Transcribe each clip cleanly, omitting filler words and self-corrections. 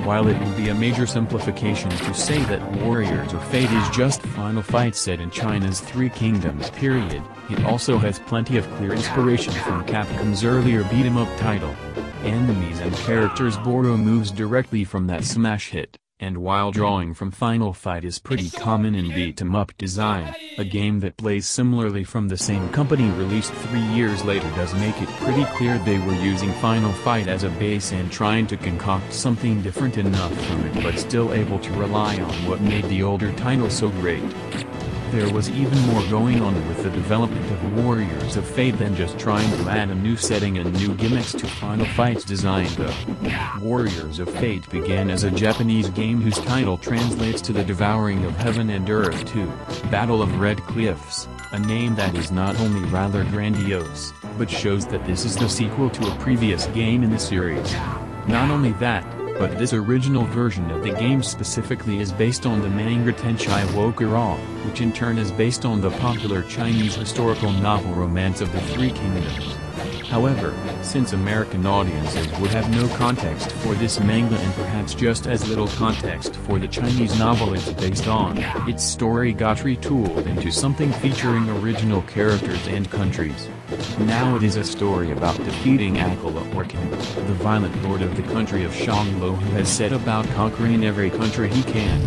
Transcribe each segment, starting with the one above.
While it would be a major simplification to say that Warriors of Fate is just Final Fight set in China's Three Kingdoms period, it also has plenty of clear inspiration from Capcom's earlier beat-em-up title. Enemies and characters borrow moves directly from that smash hit, and while drawing from Final Fight is pretty common in beat-em-up design, a game that plays similarly from the same company released 3 years later does make it pretty clear they were using Final Fight as a base and trying to concoct something different enough from it but still able to rely on what made the older title so great. There was even more going on with the development of Warriors of Fate than just trying to add a new setting and new gimmicks to Final Fight's design though. Warriors of Fate began as a Japanese game whose title translates to the Devouring of Heaven and Earth 2, Battle of Red Cliffs, a name that is not only rather grandiose, but shows that this is the sequel to a previous game in the series. Not only that, but this original version of the game specifically is based on the manga Tenchai Wokurau, which in turn is based on the popular Chinese historical novel Romance of the Three Kingdoms. However, since American audiences would have no context for this manga and perhaps just as little context for the Chinese novel it's based on, its story got retooled into something featuring original characters and countries. Now it is a story about defeating Akala Orkin, the violent lord of the country of Shanglo who has set about conquering every country he can.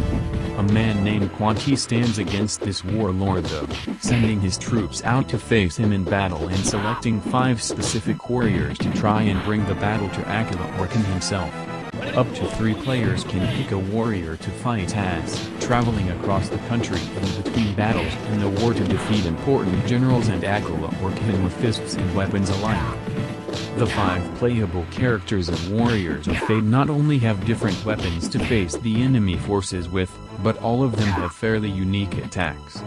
A man named Quan Chi stands against this warlord though, sending his troops out to face him in battle and selecting 5 specific warriors to try and bring the battle to Akala Orkin himself. Up to 3 players can pick a warrior to fight as, traveling across the country in between battles in the war to defeat important generals and Akala Orkin with fists and weapons alike. The 5 playable characters of Warriors of Fate not only have different weapons to face the enemy forces with, but all of them have fairly unique attacks.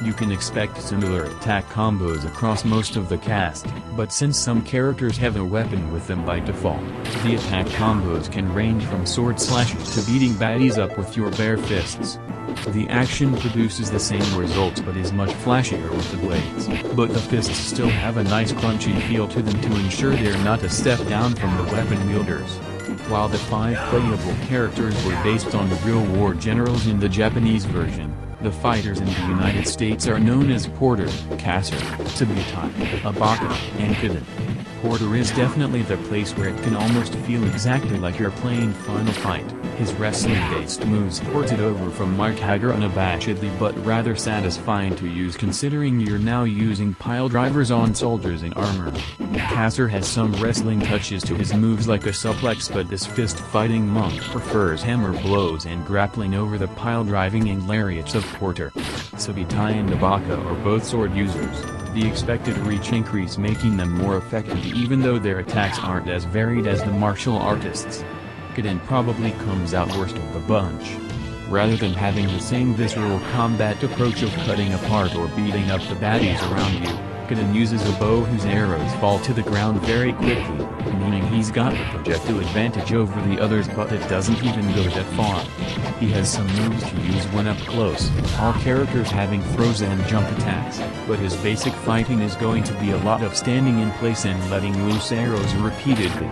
You can expect similar attack combos across most of the cast, but since some characters have a weapon with them by default, the attack combos can range from sword slashes to beating baddies up with your bare fists. The action produces the same results but is much flashier with the blades, but the fists still have a nice crunchy feel to them to ensure they're not a step down from the weapon wielders. While the 5 playable characters were based on the real war generals in the Japanese version, the fighters in the United States are known as Porter, Kasser, Subutai, Abaka, and Kiden. Porter is definitely the place where it can almost feel exactly like you're playing Final Fight, his wrestling-based moves ported over from Mark Hager unabashedly but rather satisfying to use considering you're now using pile drivers on soldiers in armor. Kasser has some wrestling touches to his moves like a suplex but this fist-fighting monk prefers hammer blows and grappling over the pile driving and lariats of Porter. Subutai and Abaka are both sword users, the expected reach increase making them more effective even though their attacks aren't as varied as the martial artists. Kiden probably comes out worst of the bunch. Rather than having the same visceral combat approach of cutting apart or beating up the baddies around you, Kiden uses a bow whose arrows fall to the ground very quickly, meaning he's got the projectile advantage over the others but it doesn't even go that far. He has some moves to use when up close, all characters having throws and jump attacks, but his basic fighting is going to be a lot of standing in place and letting loose arrows repeatedly.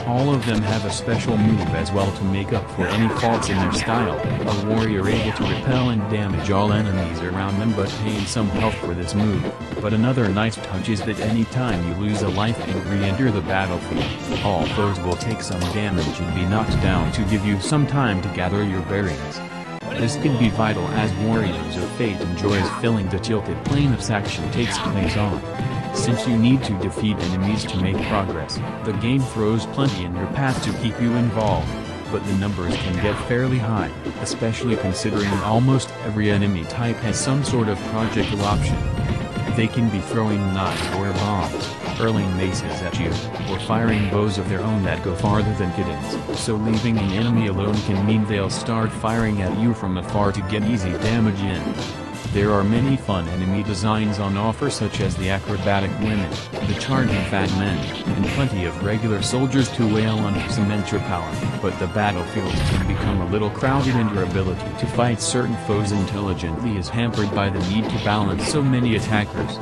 All of them have a special move as well to make up for any faults in their style, a warrior able to repel and damage all enemies around them but paying some health for this move. But another nice touch is that any time you lose a life and re-enter the battlefield, all foes will take some damage and be knocked down to give you some time to gather your bearings. This can be vital as Warriors of Fate enjoys filling the tilted plane its action takes place on. Since you need to defeat enemies to make progress, the game throws plenty in your path to keep you involved, but the numbers can get fairly high, especially considering almost every enemy type has some sort of projectile option. They can be throwing knives or bombs, hurling maces at you, or firing bows of their own that go farther than Kiden's, so leaving an enemy alone can mean they'll start firing at you from afar to get easy damage in. There are many fun enemy designs on offer such as the acrobatic women, the charging fat men, and plenty of regular soldiers to wail on some extra power, but the battlefields can become a little crowded and your ability to fight certain foes intelligently is hampered by the need to balance so many attackers.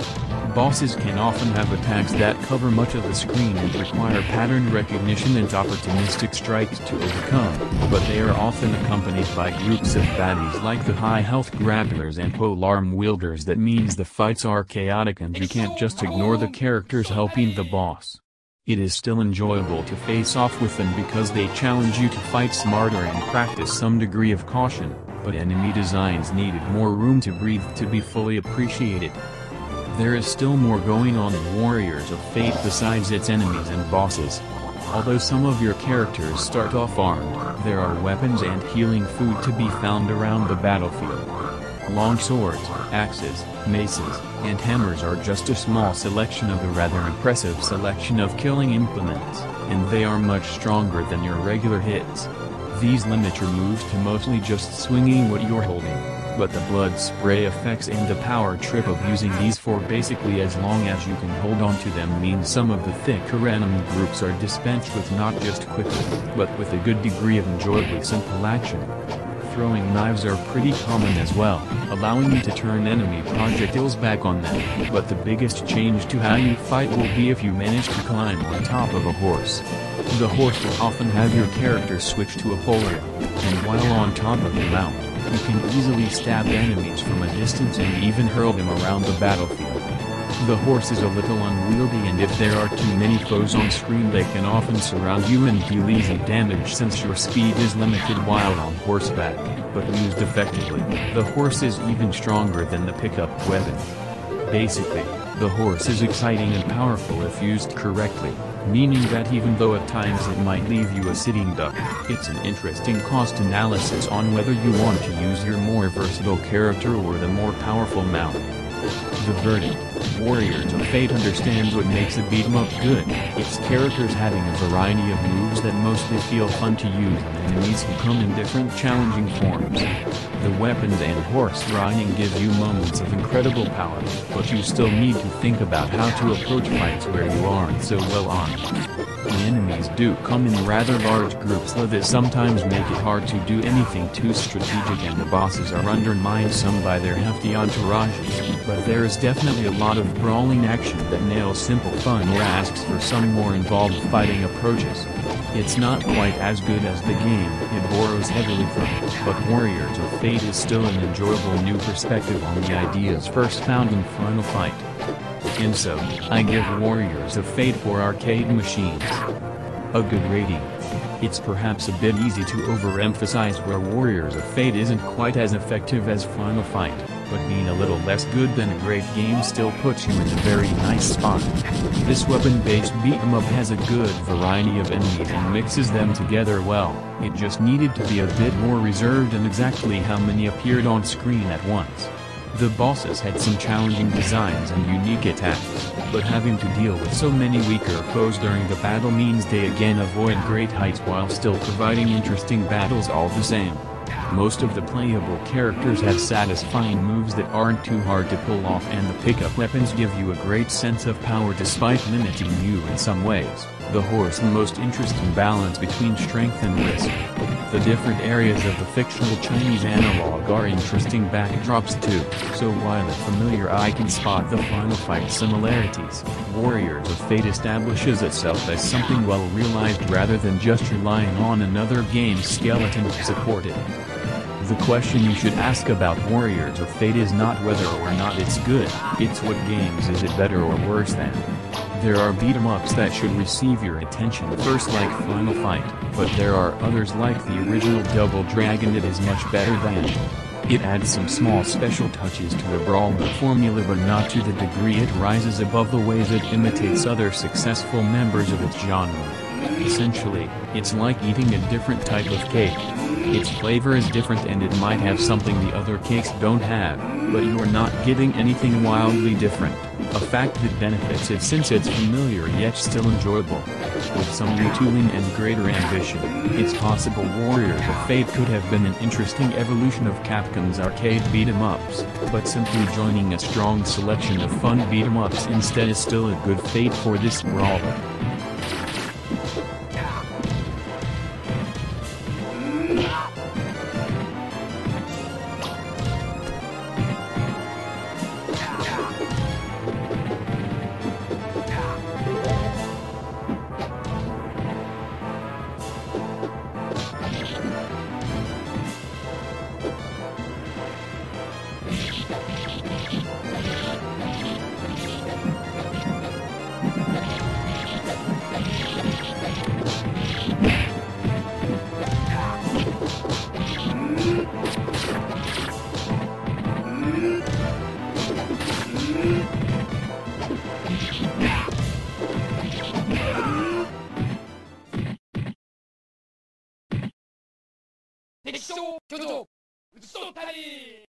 Bosses can often have attacks that cover much of the screen and require pattern recognition and opportunistic strikes to overcome, but they are often accompanied by groups of baddies like the high-health grapplers and polearm wielders. That means the fights are chaotic and you can't just ignore the characters helping the boss. It is still enjoyable to face off with them because they challenge you to fight smarter and practice some degree of caution, but enemy designs needed more room to breathe to be fully appreciated. There is still more going on in Warriors of Fate besides its enemies and bosses. Although some of your characters start off armed, there are weapons and healing food to be found around the battlefield. Long swords, axes, maces, and hammers are just a small selection of a rather impressive selection of killing implements, and they are much stronger than your regular hits. These limit your moves to mostly just swinging what you're holding, but the blood spray effects and the power trip of using these for basically as long as you can hold on to them means some of the thicker enemy groups are dispensed with not just quickly, but with a good degree of enjoyably simple action. Throwing knives are pretty common as well, allowing you to turn enemy projectiles back on them, but the biggest change to how you fight will be if you manage to climb on top of a horse. The horse will often have your character switch to a polearm, and while on top of the mount, you can easily stab enemies from a distance and even hurl them around the battlefield. The horse is a little unwieldy, and if there are too many foes on screen they can often surround you and deal easy damage since your speed is limited while on horseback, but used effectively, the horse is even stronger than the pickup weapon. Basically, the horse is exciting and powerful if used correctly, meaning that even though at times it might leave you a sitting duck, it's an interesting cost analysis on whether you want to use your more versatile character or the more powerful mount. The verdict: Warriors of Fate understands what makes a beat-em-up good, its characters having a variety of moves that mostly feel fun to use and enemies who come in different challenging forms. The weapons and horse riding give you moments of incredible power, but you still need to think about how to approach fights where you aren't so well armed. The enemies do come in rather large groups, though this sometimes make it hard to do anything too strategic, and the bosses are undermined some by their hefty entourages, but there is definitely a lot of brawling action that nails simple fun or asks for some more involved fighting approaches. It's not quite as good as the game it borrows heavily from, but Warriors of Fate is still an enjoyable new perspective on the ideas first found in Final Fight. And so, I give Warriors of Fate for arcade machines a good rating. It's perhaps a bit easy to overemphasize where Warriors of Fate isn't quite as effective as Final Fight, but being a little less good than a great game still puts you in a very nice spot. This weapon-based beat-em-up has a good variety of enemies and mixes them together well. It just needed to be a bit more reserved in exactly how many appeared on screen at once. The bosses had some challenging designs and unique attacks, but having to deal with so many weaker foes during the battle means they again avoid great heights while still providing interesting battles all the same. Most of the playable characters have satisfying moves that aren't too hard to pull off, and the pickup weapons give you a great sense of power despite limiting you in some ways. The horse the most interesting balance between strength and risk. The different areas of the fictional Chinese analog are interesting backdrops too, so while a familiar eye can spot the Final Fight similarities, Warriors of Fate establishes itself as something well realized rather than just relying on another game's skeleton to support it. The question you should ask about Warriors of Fate is not whether or not it's good, it's what games is it better or worse than. There are beat-em-ups that should receive your attention first, like Final Fight, but there are others like the original Double Dragon that is much better than. It adds some small special touches to the brawler formula, but not to the degree it rises above the ways it imitates other successful members of its genre. Essentially, it's like eating a different type of cake. Its flavor is different and it might have something the other cakes don't have, but you're not getting anything wildly different, a fact that benefits it since it's familiar yet still enjoyable. With some retooling and greater ambition, it's possible Warriors of Fate could have been an interesting evolution of Capcom's arcade beat-em-ups, but simply joining a strong selection of fun beat-em-ups instead is still a good fate for this brawler. 敵将巨像、打ち取ったり